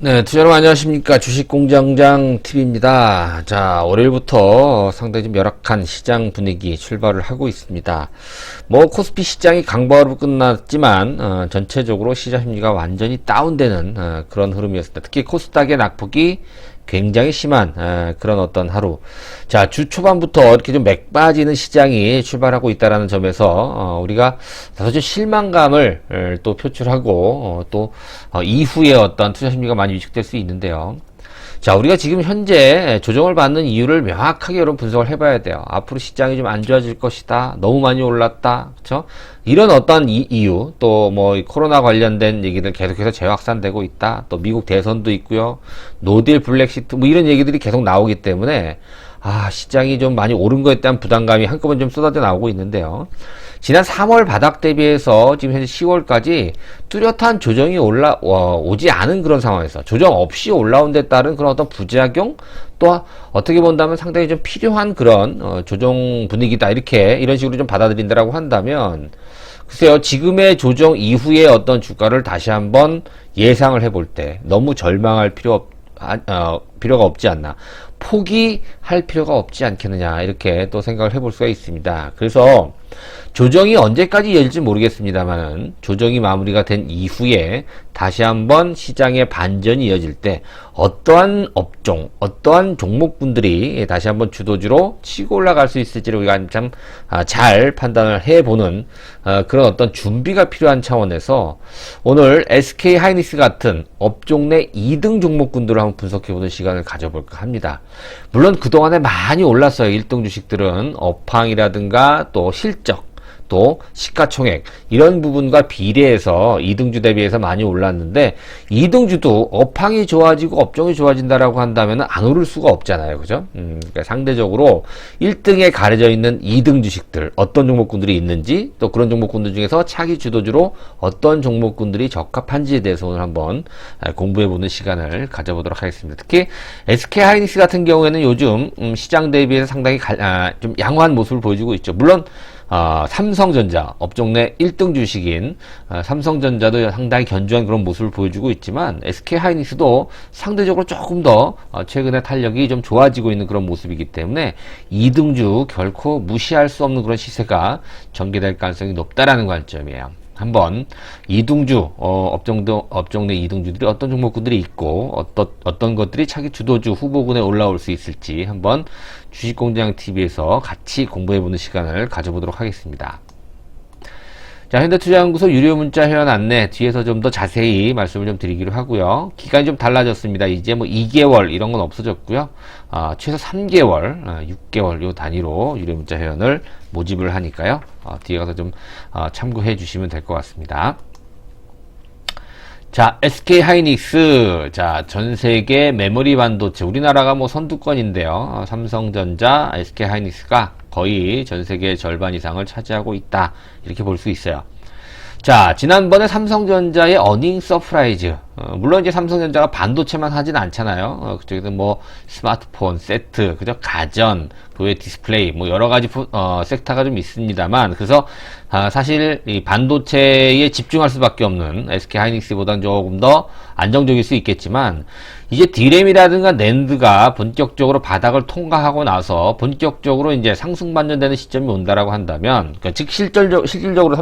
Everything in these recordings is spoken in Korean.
네, 투자 여러분 안녕하십니까. 주식공장장 TV입니다. 자, 월요일부터 상당히 좀 열악한 시장 분위기 출발을 하고 있습니다. 뭐 코스피 시장이 강보하로 끝났지만 전체적으로 시장 심리가 완전히 다운되는 그런 흐름이었습니다. 특히 코스닥의 낙폭이 굉장히 심한 그런 어떤 하루. 자, 주 초반부터 이렇게 좀 맥 빠지는 시장이 출발하고 있다라는 점에서 우리가 다소 좀 실망감을 또 표출하고 또 이후에 어떤 투자 심리가 많이 위축될 수 있는데요. 자, 우리가 지금 현재 조정을 받는 이유를 명확하게 여러분 분석을 해봐야 돼요. 앞으로 시장이 좀 안 좋아질 것이다. 너무 많이 올랐다. 그쵸? 이런 어떤 이유, 또 뭐 코로나 관련된 얘기들 계속해서 재확산되고 있다. 또 미국 대선도 있고요. 노딜 블랙시트 뭐 이런 얘기들이 계속 나오기 때문에 시장이 좀 많이 오른 거에 대한 부담감이 한꺼번에 좀 쏟아져 나오고 있는데요. 지난 3월 바닥 대비해서 지금 현재 10월까지 뚜렷한 조정이 오지 않은 그런 상황에서 조정 없이 올라온 데 따른 그런 어떤 부작용, 또 어떻게 본다면 상당히 좀 필요한 그런 조정 분위기다, 이런 식으로 좀 받아들인다라고 한다면, 글쎄요, 지금의 조정 이후에 어떤 주가를 다시 한번 예상을 해볼 때 너무 절망할 필요가 없지 않나, 포기할 필요가 없지 않겠느냐, 이렇게 또 생각을 해볼 수가 있습니다. 그래서 조정이 언제까지 이어질지 모르겠습니다만은, 조정이 마무리가 된 이후에 다시 한번 시장의 반전이 이어질 때 어떠한 업종, 어떠한 종목군들이 다시 한번 주도주로 치고 올라갈 수 있을지를 우리가 참 잘 판단을 해보는 그런 어떤 준비가 필요한 차원에서 오늘 SK 하이닉스 같은 업종 내 2등 종목군들을 한번 분석해보는 시간을 가져볼까 합니다. 물론 그동안에 많이 올랐어요. 1등 주식들은 업황이라든가 또 실적, 또 시가총액, 이런 부분과 비례해서 2등주 대비해서 많이 올랐는데, 2등주도 업황이 좋아지고 업종이 좋아진다라고 한다면 안 오를 수가 없잖아요. 그죠? 그러니까 상대적으로 1등에 가려져 있는 2등 주식들, 어떤 종목군들이 있는지, 또 그런 종목군들 중에서 차기 주도주로 어떤 종목군들이 적합한지에 대해서 오늘 한번 공부해보는 시간을 가져보도록 하겠습니다. 특히 SK 하이닉스 같은 경우에는 요즘 시장 대비해서 상당히 좀 양호한 모습을 보여주고 있죠. 물론 삼성전자, 업종 내 1등 주식인 삼성전자도 상당히 견조한 그런 모습을 보여주고 있지만, SK 하이닉스도 상대적으로 조금 더 최근에 탄력이 좀 좋아지고 있는 그런 모습이기 때문에 2등주 결코 무시할 수 없는 그런 시세가 전개될 가능성이 높다라는 관점이에요. 한번 2등주, 업종 내 2등주들이 어떤 종목군들이 있고 어떤 것들이 차기 주도주 후보군에 올라올 수 있을지 한번 주식공장TV에서 같이 공부해보는 시간을 가져보도록 하겠습니다. 자, 현대투자연구소 유료 문자 회원 안내 뒤에서 좀 더 자세히 말씀을 좀 드리기로 하고요. 기간이 좀 달라졌습니다. 이제 뭐 2개월 이런 건 없어졌고요. 최소 3개월, 6개월 요 단위로 유료 문자 회원을 모집을 하니까요. 뒤에 가서 좀 참고해 주시면 될 것 같습니다. 자, SK 하이닉스. 자, 전 세계 메모리 반도체, 우리나라가 뭐 선두권인데요. 삼성전자, SK 하이닉스가 거의 전 세계 절반 이상을 차지하고 있다, 이렇게 볼 수 있어요. 자, 지난번에 삼성전자의 어닝 서프라이즈, 물론 이제 삼성전자가 반도체만 하진 않잖아요. 그쪽에서 뭐 스마트폰, 세트, 그죠? 가전, 그 외 디스플레이, 뭐 여러 가지 섹터가 좀 있습니다만, 그래서 사실 이 반도체에 집중할 수밖에 없는 SK 하이닉스보다는 조금 더 안정적일 수 있겠지만, 이제 D램이라든가 낸드가 본격적으로 바닥을 통과하고 나서 본격적으로 이제 상승 반전되는 시점이 온다라고 한다면, 그러니까 즉 실질적으로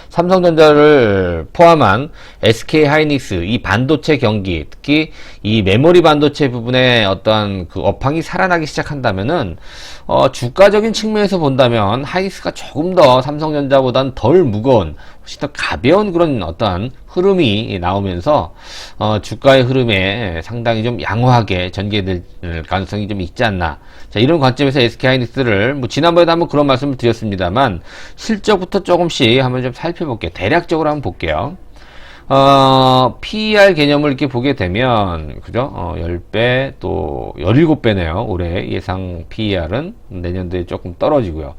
삼성전자를 포함한 SK 하이닉스 이 반도체 경기, 특히 이 메모리 반도체 부분의 어떤 그 업황이 살아나기 시작한다면은 주가적인 측면에서 본다면 하이닉스가 조금 더 삼성전자보다는 덜 무거운, 훨씬 더 가벼운 그런 어떤 흐름이 나오면서 주가의 흐름에 상당히 좀 양호하게 전개될 가능성이 좀 있지 않나. 자, 이런 관점에서 SK 하이닉스를 뭐 지난번에도 한번 그런 말씀을 드렸습니다만, 실적부터 조금씩 한번 좀 살펴볼게요. 대략적으로 한번 볼게요. PER 개념을 이렇게 보게 되면, 그죠? 10배, 또 17배네요. 올해 예상 PER은 내년도에 조금 떨어지고요.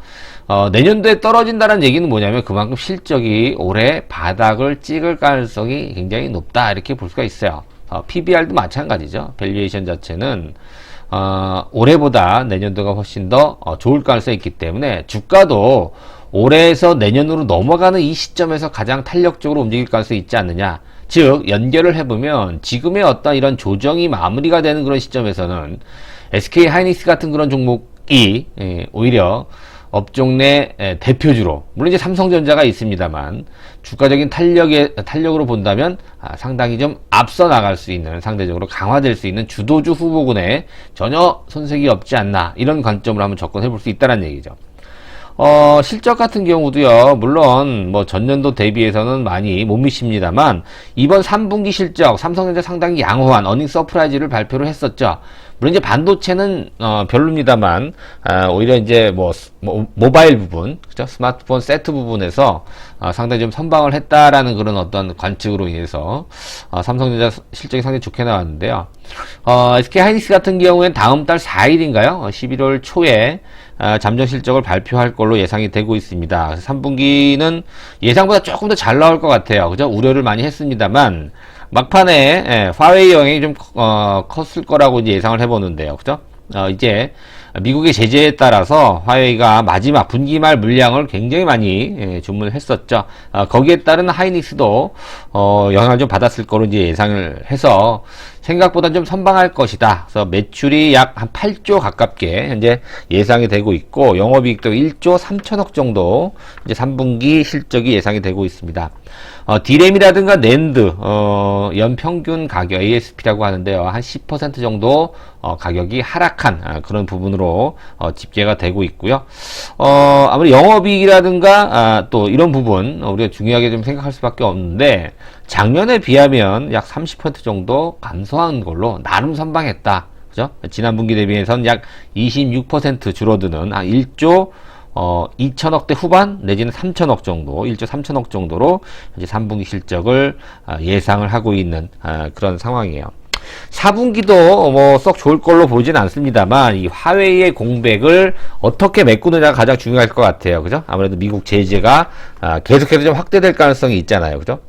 내년도에 떨어진다는 얘기는 뭐냐면 그만큼 실적이 올해 바닥을 찍을 가능성이 굉장히 높다, 이렇게 볼 수가 있어요. PBR도 마찬가지죠. 밸류에이션 자체는 올해보다 내년도가 훨씬 더 좋을 가능성이 있기 때문에 주가도 올해에서 내년으로 넘어가는 이 시점에서 가장 탄력적으로 움직일 가능성이 있지 않느냐. 즉 연결을 해보면 지금의 어떤 이런 조정이 마무리가 되는 그런 시점에서는 SK 하이닉스 같은 그런 종목이 오히려 업종 내 대표주로, 물론 이제 삼성전자가 있습니다만 주가적인 탄력으로 본다면 상당히 좀 앞서 나갈 수 있는, 상대적으로 강화될 수 있는 주도주 후보군에 전혀 손색이 없지 않나, 이런 관점으로 한번 접근해 볼 수 있다는 얘기죠. 실적 같은 경우도요, 물론 뭐 전년도 대비해서는 많이 못 미칩니다만 이번 3분기 실적 삼성전자 상당히 양호한 어닝 서프라이즈를 발표를 했었죠. 물론 이제 반도체는 별로입니다만 오히려 이제 모바일 부분, 그죠? 스마트폰 세트 부분에서 상당히 좀 선방을 했다라는 그런 어떤 관측으로 인해서 삼성전자 실적이 상당히 좋게 나왔는데요. SK 하이닉스 같은 경우에는 다음 달 4일인가요? 11월 초에 잠정 실적을 발표할 걸로 예상이 되고 있습니다. 그래서 3분기는 예상보다 조금 더 잘 나올 것 같아요. 그죠? 우려를 많이 했습니다만 막판에 화웨이 영향이 좀 컸을 거라고 이제 예상을 해보는데요. 그죠? 이제 미국의 제재에 따라서 화웨이가 마지막 분기 말 물량을 굉장히 많이 주문을 했었죠. 거기에 따른 하이닉스도 영향을 좀 받았을 거로 이제 예상을 해서 생각보다 좀 선방할 것이다. 그래서 매출이 약 한 8조 가깝게 현재 예상이 되고 있고, 영업이익도 1조 3천억 정도 이제 3분기 실적이 예상이 되고 있습니다. 디램이라든가 낸드 연평균 가격 ASP라고 하는데요, 한 10% 정도 가격이 하락한 그런 부분으로 집계가 되고 있고요. 아무리 영업이익이라든가 또 이런 부분 우리가 중요하게 좀 생각할 수밖에 없는데, 작년에 비하면 약 30% 정도 감소한 걸로 나름 선방했다. 그죠? 지난 분기 대비해서는 약 26% 줄어드는 1조 2천억대 후반 내지는 3천억 정도, 1조 3천억 정도로 이제 3분기 실적을 예상을 하고 있는 그런 상황이에요. 4분기도 뭐 썩 좋을 걸로 보진 않습니다만 이 화웨이의 공백을 어떻게 메꾸느냐가 가장 중요할 것 같아요. 그죠? 아무래도 미국 제재가 계속해서 좀 확대될 가능성이 있잖아요. 그죠?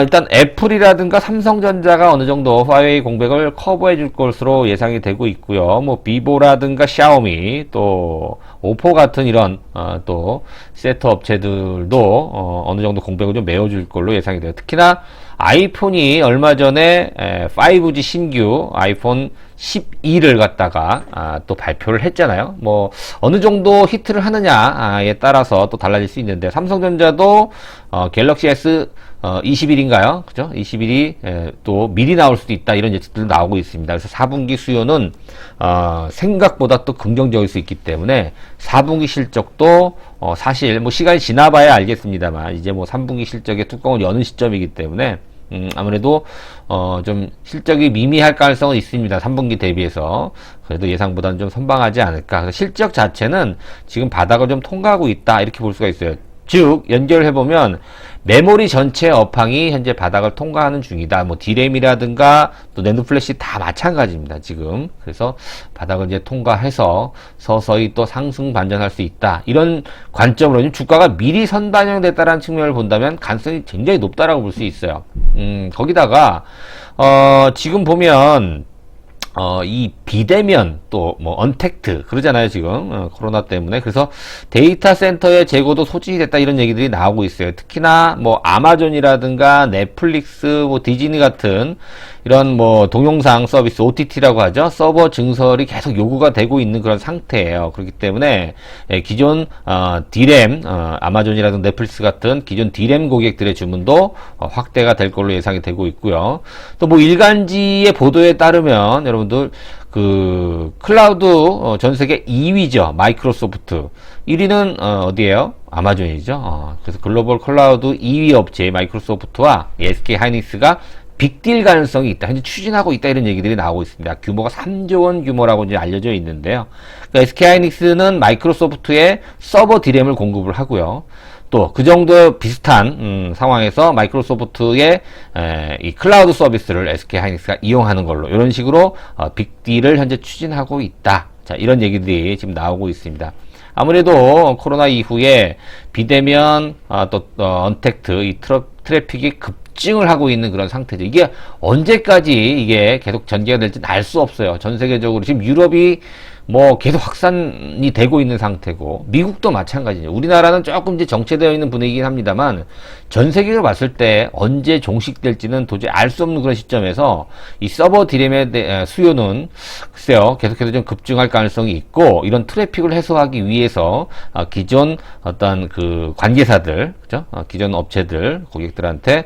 일단 애플이라든가 삼성전자가 어느 정도 화웨이 공백을 커버해 줄 것으로 예상이 되고 있고요. 뭐 비보라든가 샤오미, 또 오포 같은 이런 또 세트 업체들도 어느 정도 공백을 좀 메워줄 걸로 예상이 돼요. 특히나 아이폰이 얼마 전에 5G 신규 아이폰 12를 갖다가 또 발표를 했잖아요. 뭐 어느 정도 히트를 하느냐에 따라서 또 달라질 수 있는데, 삼성전자도 갤럭시 S 21인가요? 그죠? 21이 또 미리 나올 수도 있다, 이런 예측들도 나오고 있습니다. 그래서 4분기 수요는 생각보다 또 긍정적일 수 있기 때문에 4분기 실적도 사실 뭐 시간이 지나봐야 알겠습니다만 이제 뭐 3분기 실적의 뚜껑을 여는 시점이기 때문에 아무래도 좀 실적이 미미할 가능성은 있습니다. 3분기 대비해서. 그래도 예상보다는 좀 선방하지 않을까. 그래서 실적 자체는 지금 바닥을 좀 통과하고 있다, 이렇게 볼 수가 있어요. 즉 연결해보면 메모리 전체 업황이 현재 바닥을 통과하는 중이다. 뭐 디램이라든가 또 낸드 플래시 다 마찬가지입니다, 지금. 그래서 바닥을 이제 통과해서 서서히 또 상승 반전할 수 있다, 이런 관점으로 지금 주가가 미리 선반영됐다는 측면을 본다면 가능성이 굉장히 높다라고 볼 수 있어요. 거기다가 지금 보면 이 비대면 또 뭐 언택트 그러잖아요, 지금 코로나 때문에. 그래서 데이터 센터의 재고도 소진이 됐다, 이런 얘기들이 나오고 있어요. 특히나 뭐 아마존이라든가 넷플릭스, 뭐 디즈니 같은 이런 뭐 동영상 서비스 OTT라고 하죠, 서버 증설이 계속 요구가 되고 있는 그런 상태예요. 그렇기 때문에 기존 디램 아마존이라든가 넷플릭스 같은 기존 디램 고객들의 주문도 확대가 될 걸로 예상이 되고 있고요. 또 뭐 일간지의 보도에 따르면 여러분들 그 클라우드 전 세계 2위죠. 마이크로소프트. 1위는 어디예요? 아마존이죠. 그래서 글로벌 클라우드 2위 업체 마이크로소프트와 SK 하이닉스가 빅딜 가능성이 있다, 현재 추진하고 있다, 이런 얘기들이 나오고 있습니다. 규모가 3조 원 규모라고 이제 알려져 있는데요. 그러니까 SK 하이닉스는 마이크로소프트에 서버 디램을 공급을 하고요. 또 그 정도 비슷한 상황에서 마이크로소프트의 이 클라우드 서비스를 SK 하이닉스가 이용하는 걸로, 이런 식으로 빅딜을 현재 추진하고 있다. 자, 이런 얘기들이 지금 나오고 있습니다. 아무래도 코로나 이후에 비대면 또 언택트 이 트래픽이 급증을 하고 있는 그런 상태죠. 이게 언제까지 이게 계속 전개가 될지는 알 수 없어요. 전 세계적으로 지금 유럽이 뭐 계속 확산이 되고 있는 상태고, 미국도 마찬가지죠. 우리나라는 조금 이제 정체되어 있는 분위기긴 합니다만, 전 세계로 봤을 때 언제 종식될지는 도저히 알 수 없는 그런 시점에서 이 서버 디램의 수요는 글쎄요, 계속해서 좀 급증할 가능성이 있고, 이런 트래픽을 해소하기 위해서 기존 어떤 그 관계사들, 그죠? 기존 업체들, 고객들한테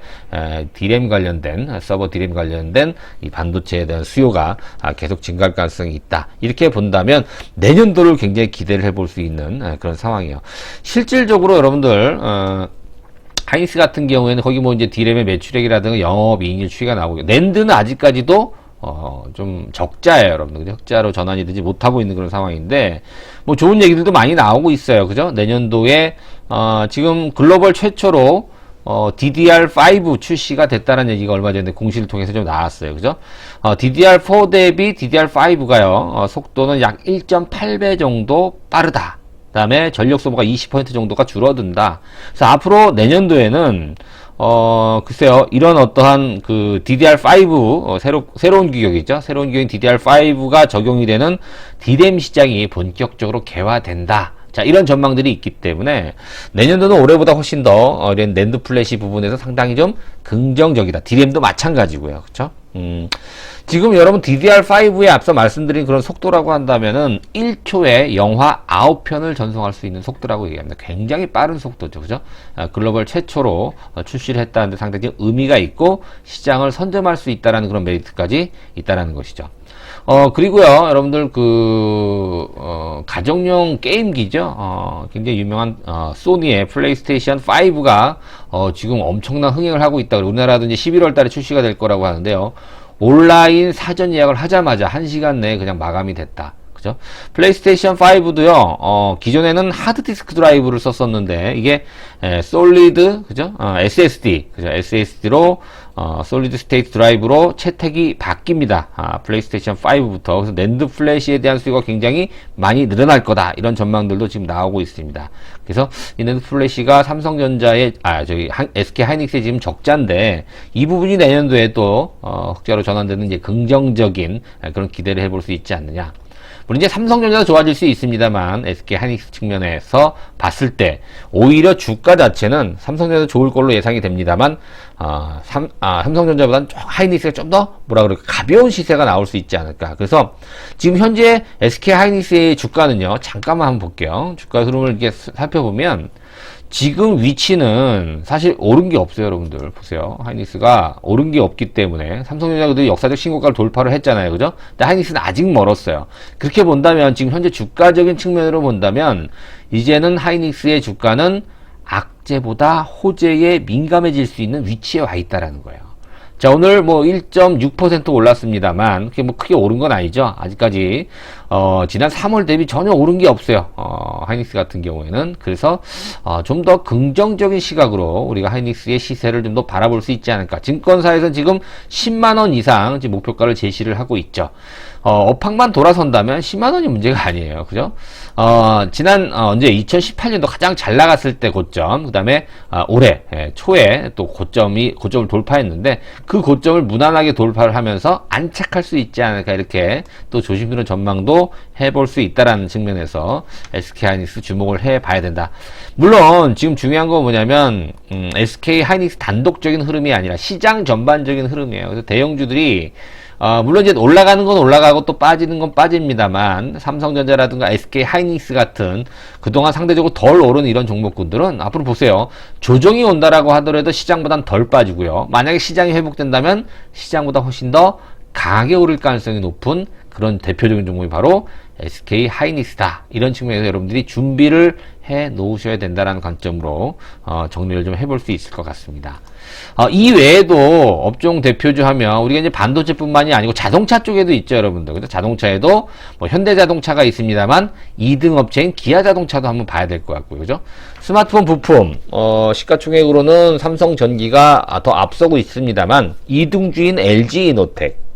디램 관련된, 서버 디램 관련된 이 반도체에 대한 수요가 계속 증가할 가능성이 있다. 이렇게 본다면 내년도를 굉장히 기대를 해볼 수 있는 그런 상황이에요. 실질적으로 여러분들 하이닉스 같은 경우에는 거기 뭐 이제 디램의 매출액이라든가 영업이익률 추이가 나오고, 낸드는 아직까지도 좀 적자예요, 여러분들. 흑자로 전환이 되지 못하고 있는 그런 상황인데, 뭐 좋은 얘기들도 많이 나오고 있어요. 그죠? 내년도에, 지금 글로벌 최초로, DDR5 출시가 됐다는 얘기가 얼마 전에 공시를 통해서 좀 나왔어요. 그죠? DDR4 대비 DDR5가요, 속도는 약 1.8배 정도 빠르다. 그 다음에 전력 소모가 20% 정도가 줄어든다. 그래서 앞으로 내년도에는 글쎄요, 이런 어떠한 그 DDR5, 새로운 규격이죠. 새로운 규격인 DDR5가 적용이 되는 D램 시장이 본격적으로 개화된다. 자, 이런 전망들이 있기 때문에 내년도는 올해보다 훨씬 더 이런 낸드 플래시 부분에서 상당히 좀 긍정적이다. D램도 마찬가지고요. 그쵸? 지금 여러분 DDR5에 앞서 말씀드린 그런 속도라고 한다면은 1초에 영화 9편을 전송할 수 있는 속도라고 얘기합니다. 굉장히 빠른 속도죠. 그죠? 글로벌 최초로 출시를 했다는데 상당히 의미가 있고 시장을 선점할 수 있다라는 그런 메리트까지 있다라는 것이죠. 그리고요, 여러분들, 가정용 게임기죠. 굉장히 유명한, 소니의 플레이스테이션 5가, 지금 엄청난 흥행을 하고 있다. 우리나라도 이제 11월 달에 출시가 될 거라고 하는데요. 온라인 사전 예약을 하자마자 1시간 내에 그냥 마감이 됐다. 그죠? 플레이스테이션 5도요, 기존에는 하드디스크 드라이브를 썼었는데, 이게, 솔리드, 그죠? SSD, 그죠? SSD로, 솔리드 스테이트 드라이브로 채택이 바뀝니다. 플레이스테이션 5부터. 그래서 낸드 플래시에 대한 수요가 굉장히 많이 늘어날 거다. 이런 전망들도 지금 나오고 있습니다. 그래서 이 낸드 플래시가 삼성전자의, SK 하이닉스의 지금 적자인데, 이 부분이 내년도에 또, 흑자로 전환되는 이제 긍정적인 그런 기대를 해볼 수 있지 않느냐. 물론 이제 삼성전자도 좋아질 수 있습니다만, SK 하이닉스 측면에서 봤을 때 오히려 주가 자체는 삼성전자도 좋을 걸로 예상이 됩니다만, 삼성전자보다는 하이닉스가 좀 더 가벼운 시세가 나올 수 있지 않을까. 그래서 지금 현재 SK 하이닉스의 주가는요, 잠깐만 한번 볼게요. 주가 흐름을 이렇게 살펴보면 지금 위치는 사실 오른 게 없어요, 여러분들. 보세요. 하이닉스가 오른 게 없기 때문에 삼성전자도 역사적 신고가를 돌파를 했잖아요. 그죠? 근데 하이닉스는 아직 멀었어요. 그렇게 본다면 지금 현재 주가적인 측면으로 본다면 이제는 하이닉스의 주가는 악재보다 호재에 민감해질 수 있는 위치에 와 있다라는 거예요. 자, 오늘 뭐 1.6% 올랐습니다만, 그게 뭐 크게 오른 건 아니죠. 아직까지, 지난 3월 대비 전혀 오른 게 없어요. 하이닉스 같은 경우에는. 그래서, 좀 더 긍정적인 시각으로 우리가 하이닉스의 시세를 좀 더 바라볼 수 있지 않을까. 증권사에서는 지금 10만원 이상 지금 목표가를 제시를 하고 있죠. 업황만 돌아선다면 10만원이 문제가 아니에요. 그죠? 지난, 언제 2018년도 가장 잘 나갔을 때 고점, 그 다음에, 올해 초에 또 고점을 돌파했는데, 그 고점을 무난하게 돌파를 하면서 안착할 수 있지 않을까, 이렇게 또 조심스러운 전망도 해볼 수 있다라는 측면에서 SK 하이닉스 주목을 해봐야 된다. 물론 지금 중요한 건 뭐냐면 SK 하이닉스 단독적인 흐름이 아니라 시장 전반적인 흐름이에요. 그래서 대형주들이 물론 이제 올라가는 건 올라가고 또 빠지는 건 빠집니다만, 삼성전자라든가 SK 하이닉스 같은 그동안 상대적으로 덜 오른 이런 종목군들은 앞으로 보세요. 조정이 온다라고 하더라도 시장보단 덜 빠지고요. 만약에 시장이 회복된다면 시장보다 훨씬 더 강하게 오를 가능성이 높은 그런 대표적인 종목이 바로 SK 하이닉스다. 이런 측면에서 여러분들이 준비를 해 놓으셔야 된다는 관점으로 정리를 좀 해볼 수 있을 것 같습니다. 이 외에도 업종 대표주 하면 우리가 이제 반도체뿐만이 아니고 자동차 쪽에도 있죠, 여러분들. 그래서 자동차에도 뭐 현대자동차가 있습니다만 2등 업체인 기아자동차도 한번 봐야 될 것 같고요, 그죠? 스마트폰 부품 시가총액으로는 삼성전기가 더 앞서고 있습니다만 2등주인 LG이노텍.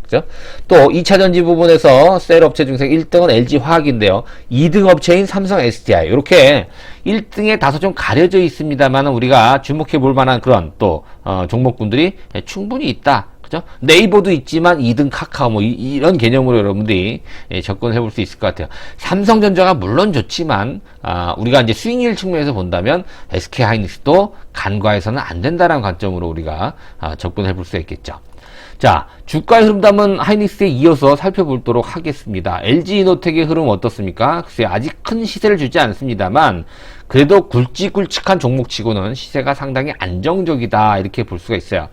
또 2차전지 부분에서 셀 업체 중에서 1등은 LG화학인데요. 2등 업체인 삼성 SDI. 이렇게 1등에 다소 좀 가려져 있습니다만 우리가 주목해 볼 만한 그런 또 종목군들이 충분히 있다. 그죠? 네이버도 있지만 2등 카카오 뭐 이런 개념으로 여러분들이 접근해 볼 수 있을 것 같아요. 삼성전자가 물론 좋지만 우리가 이제 수익률 측면에서 본다면 SK하이닉스도 간과해서는 안 된다라는 관점으로 우리가 접근해 볼 수 있겠죠. 자, 주가의 흐름도 한번 하이닉스에 이어서 살펴보도록 하겠습니다. LG이노텍의 흐름 어떻습니까? 글쎄 아직 큰 시세를 주지 않습니다만 그래도 굵직굵직한 종목치고는 시세가 상당히 안정적이다 이렇게 볼 수가 있어요.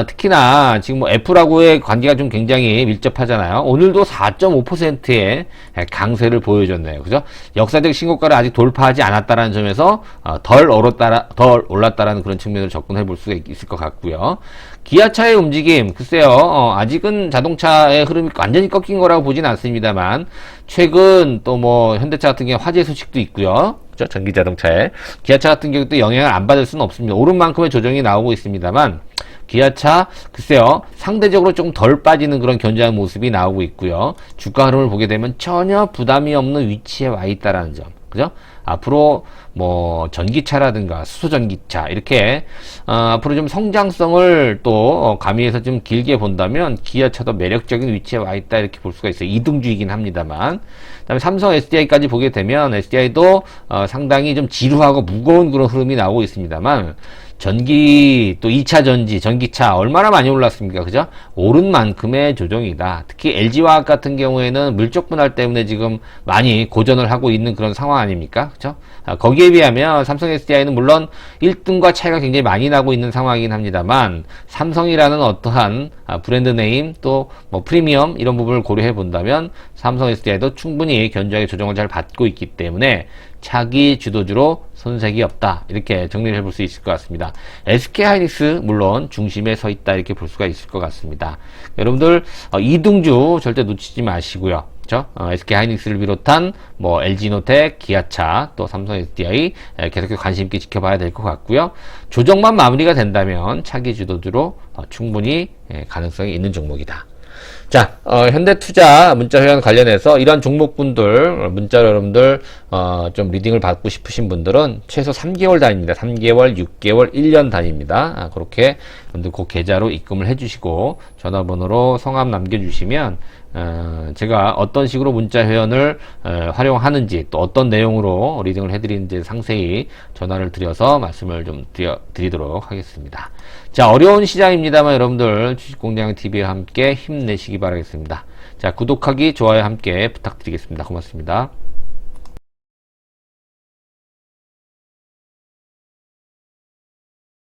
특히나 지금 뭐 애플하고의 관계가 좀 굉장히 밀접하잖아요. 오늘도 4.5%의 강세를 보여줬네요. 그죠? 역사적 신고가를 아직 돌파하지 않았다라는 점에서 덜 올랐다라는 그런 측면으로 접근해 볼 수 있을 것 같고요. 기아차의 움직임, 글쎄요, 아직은 자동차의 흐름이 완전히 꺾인 거라고 보진 않습니다만, 최근 또 뭐 현대차 같은 경우 화재 소식도 있고요. 그죠? 전기 자동차에. 기아차 같은 경우도 영향을 안 받을 수는 없습니다. 오른 만큼의 조정이 나오고 있습니다만, 기아차, 글쎄요, 상대적으로 조금 덜 빠지는 그런 견조한 모습이 나오고 있고요. 주가 흐름을 보게 되면 전혀 부담이 없는 위치에 와 있다라는 점. 그죠? 앞으로 뭐 전기차라든가 수소전기차 이렇게 앞으로 좀 성장성을 또 가미해서 좀 길게 본다면 기아차도 매력적인 위치에 와 있다 이렇게 볼 수가 있어요. 이등주이긴 합니다만. 그다음에 삼성 SDI까지 보게 되면 SDI도 상당히 좀 지루하고 무거운 그런 흐름이 나오고 있습니다만 전기 또 2차 전지 전기차 얼마나 많이 올랐습니까? 그죠? 오른 만큼의 조정이다. 특히 LG화학 같은 경우에는 물적 분할 때문에 지금 많이 고전을 하고 있는 그런 상황 아닙니까? 그죠? 거기에 비하면 삼성 SDI는 물론 1등과 차이가 굉장히 많이 나고 있는 상황이긴 합니다만 삼성이라는 어떠한 브랜드 네임 또 뭐 프리미엄 이런 부분을 고려해 본다면 삼성 SDI도 충분히 견조하게 조정을 잘 받고 있기 때문에 차기 주도주로 손색이 없다 이렇게 정리를 해볼 수 있을 것 같습니다. SK하이닉스 물론 중심에 서 있다 이렇게 볼 수가 있을 것 같습니다. 여러분들 이등주 절대 놓치지 마시고요. 그렇죠? SK하이닉스를 비롯한 뭐 LG이노텍, 기아차, 또 삼성 SDI 계속해서 관심 있게 지켜봐야 될 것 같고요. 조정만 마무리가 된다면 차기 주도주로 충분히 가능성이 있는 종목이다. 자, 현대투자 문자회원 관련해서 이런 종목분들, 문자로 여러분들, 좀 리딩을 받고 싶으신 분들은 최소 3개월 단위입니다. 3개월, 6개월, 1년 단위입니다. 그렇게 여러분들 그 계좌로 입금을 해주시고, 전화번호로 성함 남겨주시면, 제가 어떤 식으로 문자 회원을 활용하는지 또 어떤 내용으로 리딩을 해드리는지 상세히 전화를 드려서 말씀을 좀 드리도록 하겠습니다. 자, 어려운 시장입니다만 여러분들 주식공장TV와 함께 힘내시기 바라겠습니다. 자, 구독하기, 좋아요 함께 부탁드리겠습니다. 고맙습니다.